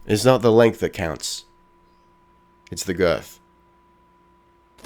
It's not the length that counts. It's the girth.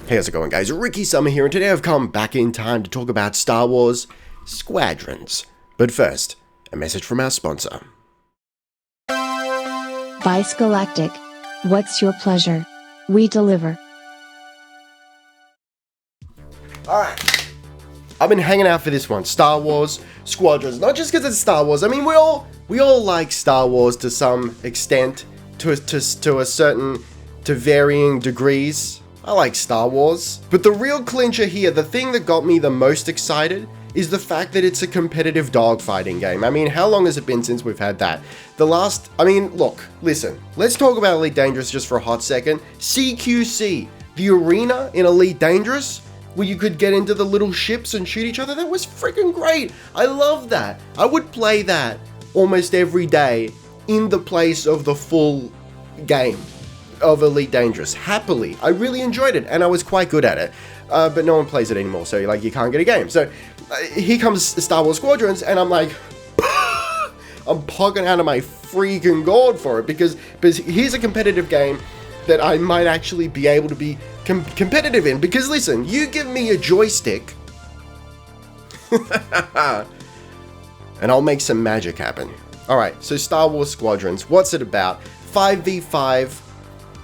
Hey, how's it going, guys? Ricky Summer here, and today I've come back in time to talk about Star Wars Squadrons. But first, a message from our sponsor. Vice Galactic. What's your pleasure? We deliver. Alright. I've been hanging out for this one, Star Wars Squadrons. Not just because it's Star Wars. I mean, we all like Star Wars to some extent, to varying degrees. I like Star Wars. But the real clincher here, the thing that got me the most excited, is the fact that it's a competitive dogfighting game. I mean, how long has it been since we've had that? Look, listen, let's talk about Elite Dangerous just for a hot second. CQC, the arena in Elite Dangerous, where you could get into the little ships and shoot each other, that was freaking great. I love that. I would play that almost every day in the place of the full game of Elite Dangerous, happily. I really enjoyed it, and I was quite good at it. But no one plays it anymore, so like you can't get a game. So here comes Star Wars Squadrons, and I'm like, I'm pogging out of my freaking gourd for it, because here's a competitive game that I might actually be able to be competitive in. Because listen, you give me a joystick, and I'll make some magic happen. Alright, so Star Wars Squadrons, what's it about? 5v5,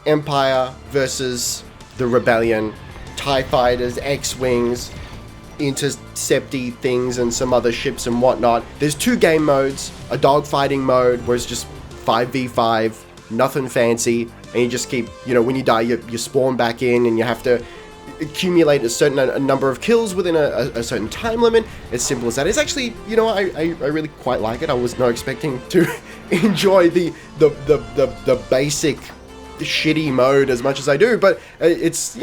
Empire versus the Rebellion, TIE Fighters, X-Wings, intercepty things and some other ships and whatnot. There's two game modes, a dogfighting mode where it's just 5v5, nothing fancy, and you just keep, when you die, you spawn back in and you have to accumulate a number of kills within a certain time limit. As simple as that. It's actually, I really quite like it. I was not expecting to enjoy the basic shitty mode as much as I do, but it's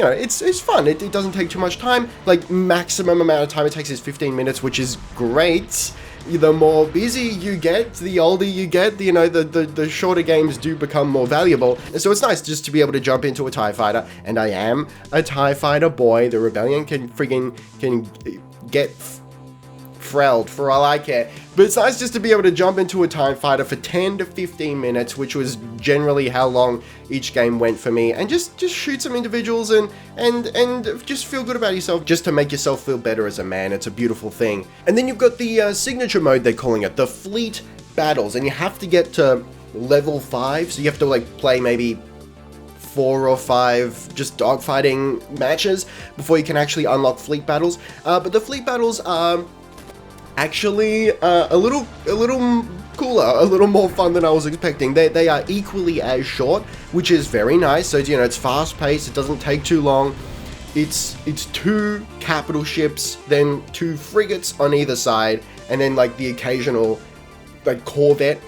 fun. It doesn't take too much time. Like, maximum amount of time it takes is 15 minutes, which is great. The more busy you get, the older you get, the shorter games do become more valuable. And so it's nice just to be able to jump into a TIE fighter, and I am a TIE fighter boy. The Rebellion can get frelled for all I care. But it's nice just to be able to jump into a TIE fighter for 10 to 15 minutes, which was generally how long each game went for me, and just shoot some individuals and just feel good about yourself, just to make yourself feel better as a man. It's a beautiful thing. And then you've got the signature mode, they're calling it, the fleet battles, and you have to get to level 5, so you have to play maybe 4 or 5 just dogfighting matches before you can actually unlock fleet battles. But the fleet battles are actually a little cooler, a little more fun than I was expecting. They are equally as short, which is very nice. So it's fast paced, it doesn't take too long. It's 2 capital ships, then 2 frigates on either side, and then the occasional corvette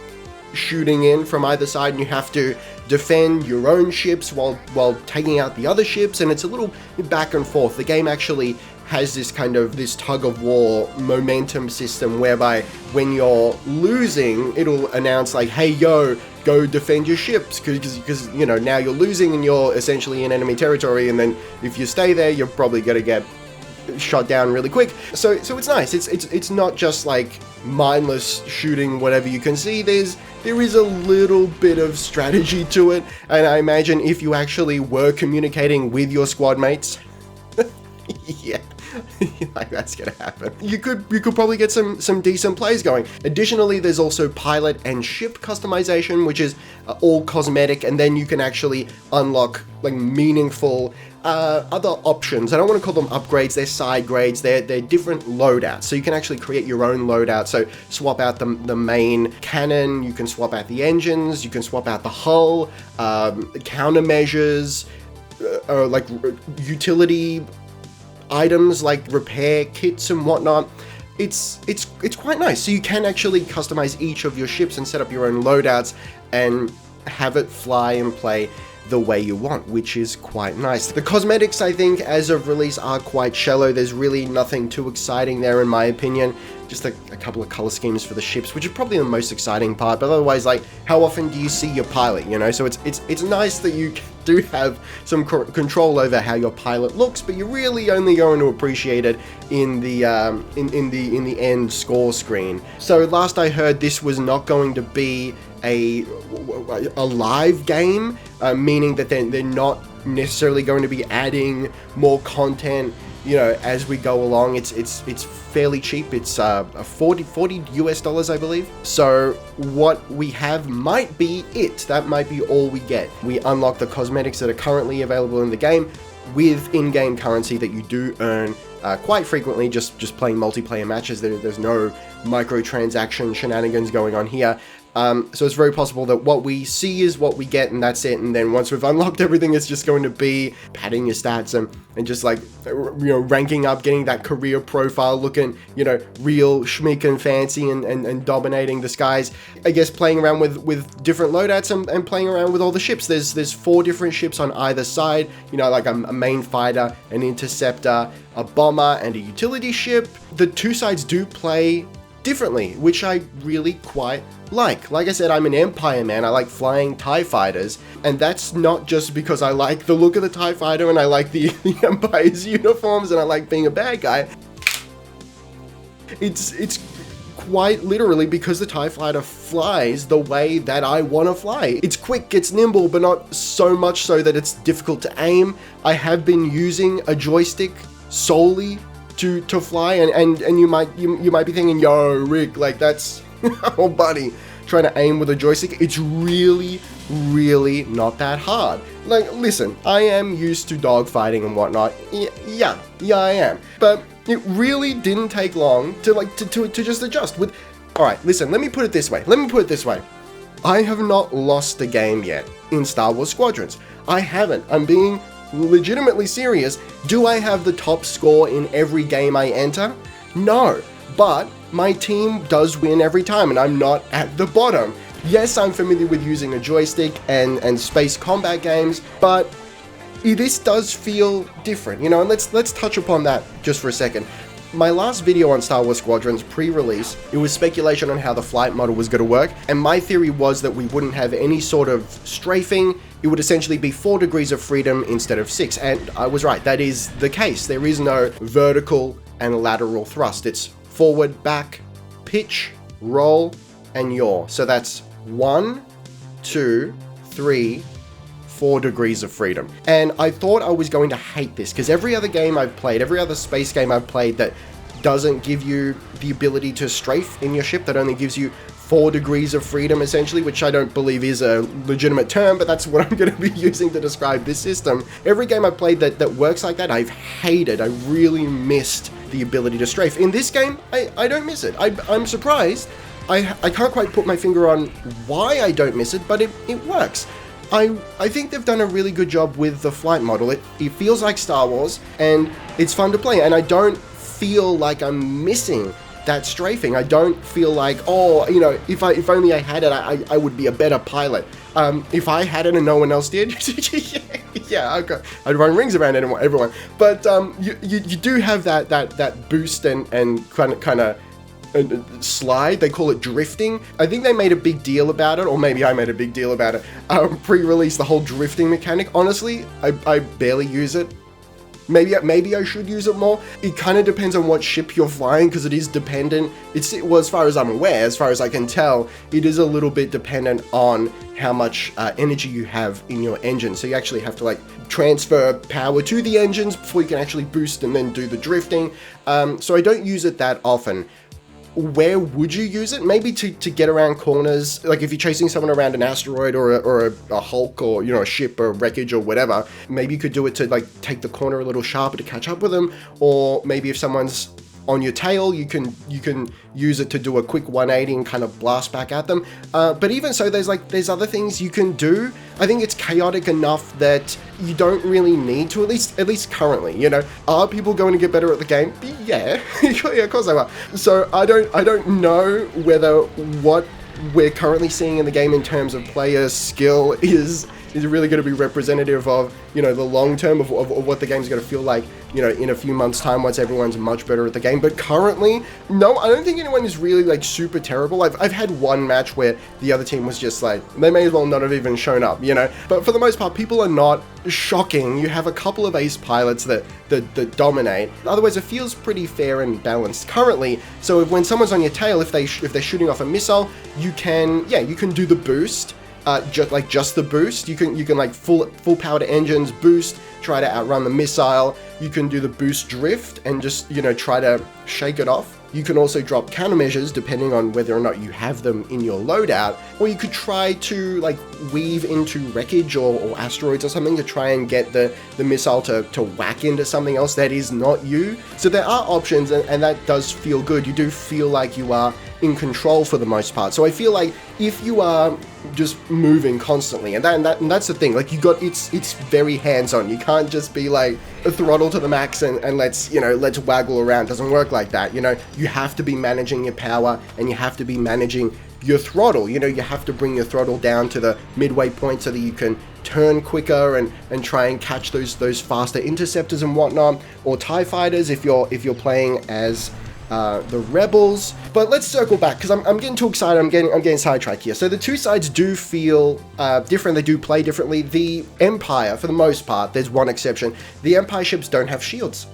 shooting in from either side, and you have to defend your own ships while taking out the other ships, and it's a little back and forth. The game actually has this tug of war momentum system, whereby when you're losing, it'll announce hey yo, go defend your ships, because now you're losing and you're essentially in enemy territory, and then if you stay there, you're probably gonna get shot down really quick. So it's nice. It's not just mindless shooting whatever you can see. There is a little bit of strategy to it, and I imagine if you actually were communicating with your squad mates, yeah, that's gonna happen. You could probably get some decent plays going. Additionally, there's also pilot and ship customization, which is all cosmetic, and then you can actually unlock meaningful other options. I don't want to call them upgrades, they're side grades, they're different loadouts. So you can actually create your own loadout. So swap out the main cannon, you can swap out the engines, you can swap out the hull, countermeasures, utility items like repair kits and whatnot. It's quite nice. So you can actually customize each of your ships and set up your own loadouts and have it fly and play the way you want, which is quite nice. The cosmetics, I think, as of release are quite shallow. There's really nothing too exciting there, in my opinion. Just a couple of color schemes for the ships, which is probably the most exciting part. But otherwise, how often do you see your pilot? So it's nice that you do have some control over how your pilot looks, but you're really only going to appreciate it in the end score screen. So last I heard, this was not going to be a live game, meaning that they're not necessarily going to be adding more content, you know, as we go along. It's fairly cheap. It's $40 US, I believe. So what we have might be it. That might be all we get. We unlock the cosmetics that are currently available in the game with in-game currency that you do earn quite frequently just playing multiplayer matches. There's no microtransaction shenanigans going on here. So it's very possible that what we see is what we get, and that's it. And then once we've unlocked everything, it's just going to be padding your stats and just like, you know, ranking up, getting that career profile, looking, you know, real schmick and fancy and dominating the skies. I guess playing around with different loadouts and playing around with all the ships. There's 4 different ships on either side, you know, like a main fighter, an interceptor, a bomber, and a utility ship. The two sides do play differently, which I really quite like. Like I said, I'm an Empire man. I like flying TIE fighters, and that's not just because I like the look of the TIE fighter and I like the Empire's uniforms and I like being a bad guy. It's quite literally because the TIE fighter flies the way that I want to fly. It's quick, it's nimble, but not so much so that it's difficult to aim. I have been using a joystick solely to fly, and you might be thinking, yo, Rick, like that's oh buddy, trying to aim with a joystick, it's really not that hard. Like, listen, I am used to dogfighting and whatnot. Yeah, I am. But it really didn't take long to just adjust with. All right, listen, let me put it this way. I have not lost a game yet in Star Wars Squadrons. I haven't. I'm being legitimately serious. Do I have the top score in every game I enter? No, but my team does win every time and I'm not at the bottom. Yes, I'm familiar with using a joystick and space combat games, but this does feel different, you know, and let's touch upon that just for a second. My last video on Star Wars Squadrons pre-release, it was speculation on how the flight model was going to work, and my theory was that we wouldn't have any sort of strafing. It would essentially be 4 degrees of freedom instead of 6, and I was right, that is the case. There is no vertical and lateral thrust. It's forward, back, pitch, roll, and yaw. So that's 1, 2, 3, 4 degrees of freedom. And I thought I was going to hate this because every other game I've played, every other space game I've played that doesn't give you the ability to strafe in your ship, that only gives you 4 degrees of freedom essentially, which I don't believe is a legitimate term, but that's what I'm going to be using to describe this system. Every game I've played that works like that, I've hated. I really missed the ability to strafe. In this game, I don't miss it. I'm surprised. I can't quite put my finger on why I don't miss it, but it works. I think they've done a really good job with the flight model. It feels like Star Wars, and it's fun to play, and I don't feel like I'm missing that strafing. I don't feel like, oh, you know, if only I had it, I would be a better pilot. If I had it and no one else did, yeah, okay, I'd run rings around everyone. But you do have that boost and kind of slide. They call it drifting. I think they made a big deal about it, or maybe I made a big deal about it. Pre-release, the whole drifting mechanic. Honestly, I barely use it. Maybe I should use it more. It kind of depends on what ship you're flying, because it is dependent. Well, as far as I'm aware, as far as I can tell, it is a little bit dependent on how much energy you have in your engine. So you actually have to like transfer power to the engines before you can actually boost and then do the drifting. So I don't use it that often. Where would you use it? Maybe to get around corners, like if you're chasing someone around an asteroid or a Hulk, or, you know, a ship or wreckage or whatever. Maybe you could do it to like take the corner a little sharper to catch up with them, or maybe if someone's on your tail, you can use it to do a quick 180 and kind of blast back at them. But even so, there's other things you can do. I think it's chaotic enough that you don't really need to, at least currently, you know. Are people going to get better at the game? Yeah, yeah, of course they are. So I don't know whether what we're currently seeing in the game in terms of player skill is is really going to be representative of, you know, the long term of what the game's going to feel like, you know, in a few months' time once everyone's much better at the game. But currently, no, I don't think anyone is really like super terrible. I've had one match where the other team was just like, they may as well not have even shown up, you know. But for the most part, people are not shocking. You have a couple of ace pilots that dominate. Otherwise, it feels pretty fair and balanced currently. So when someone's on your tail, if they're shooting off a missile, you can do the boost. Just the boost. You can like full power to engines, boost, try to outrun the missile. You can do the boost drift and just, you know, try to shake it off. You can also drop countermeasures depending on whether or not you have them in your loadout, or you could try to like weave into wreckage or asteroids or something to try and get the missile to whack into something else that is not you. So there are options, and that does feel good. You do feel like you are in control for the most part. So I feel like if you are just moving constantly, and that's the thing, like it's very hands-on. You can't just be like a throttle to the max and let's waggle around. It doesn't work like that. You know, you have to be managing your power and you have to be managing your throttle. You know, you have to bring your throttle down to the midway point so that you can turn quicker and try and catch those faster interceptors and whatnot, or TIE fighters if you're playing as the rebels. But let's circle back because I'm getting too excited. I'm getting sidetracked here. So the two sides do feel different. They do play differently. The Empire, for the most part, there's one exception. The Empire ships don't have shields,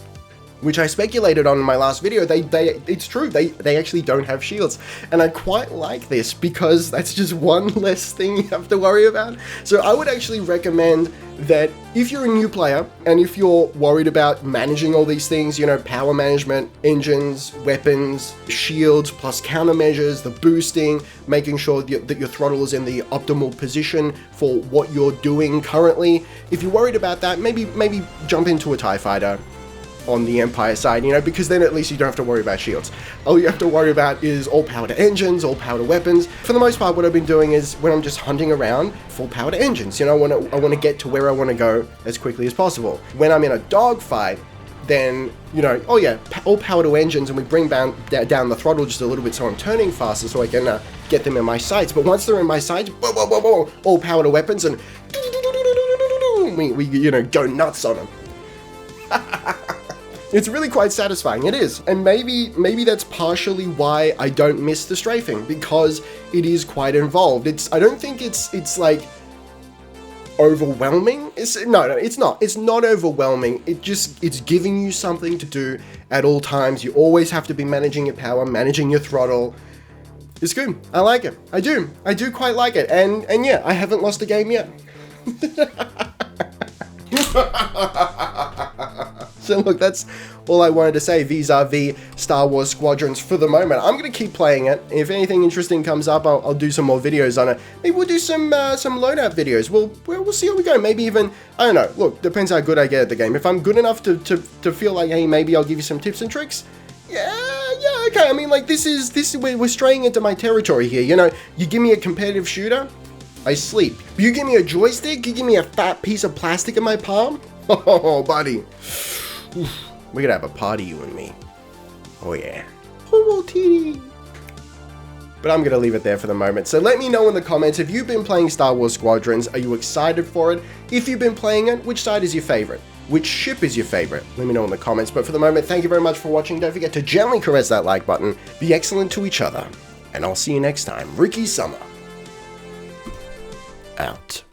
which I speculated on in my last video. It's true, they actually don't have shields. And I quite like this because that's just one less thing you have to worry about. So I would actually recommend that if you're a new player and if you're worried about managing all these things, you know, power management, engines, weapons, shields, plus countermeasures, the boosting, making sure that your throttle is in the optimal position for what you're doing currently. If you're worried about that, maybe jump into a TIE fighter on the Empire side, you know, because then at least you don't have to worry about shields. All you have to worry about is all power to engines, all power to weapons. For the most part, what I've been doing is when I'm just hunting around, full power to engines. You know, I want to get to where I want to go as quickly as possible. When I'm in a dogfight, then, you know, oh yeah, all power to engines, and we bring down the throttle just a little bit so I'm turning faster so I can get them in my sights. But once they're in my sights, all power to weapons, and we you know, go nuts on them. It's really quite satisfying, it is. And maybe that's partially why I don't miss the strafing, because it is quite involved. I don't think it's like overwhelming. No, it's not. It's not overwhelming. It's giving you something to do at all times. You always have to be managing your power, managing your throttle. It's good. I like it. I do quite like it. And yeah, I haven't lost a game yet. So look, that's all I wanted to say vis-a-vis Star Wars Squadrons for the moment. I'm going to keep playing it. If anything interesting comes up, I'll do some more videos on it. Maybe we'll do some loadout videos. We'll see how we go. Maybe even, I don't know. Look, depends how good I get at the game. If I'm good enough to feel like, hey, maybe I'll give you some tips and tricks. Yeah, okay. I mean, like, this is we're straying into my territory here. You know, you give me a competitive shooter, I sleep. You give me a joystick, you give me a fat piece of plastic in my palm. Oh, buddy. We're gonna have a party, you and me. Oh yeah. Oh, titty. But I'm gonna leave it there for the moment. So let me know in the comments, if you've been playing Star Wars Squadrons, are you excited for it? If you've been playing it, which side is your favorite? Which ship is your favorite? Let me know in the comments. But for the moment, thank you very much for watching. Don't forget to gently caress that like button. Be excellent to each other. And I'll see you next time. Ricky Summer. Out.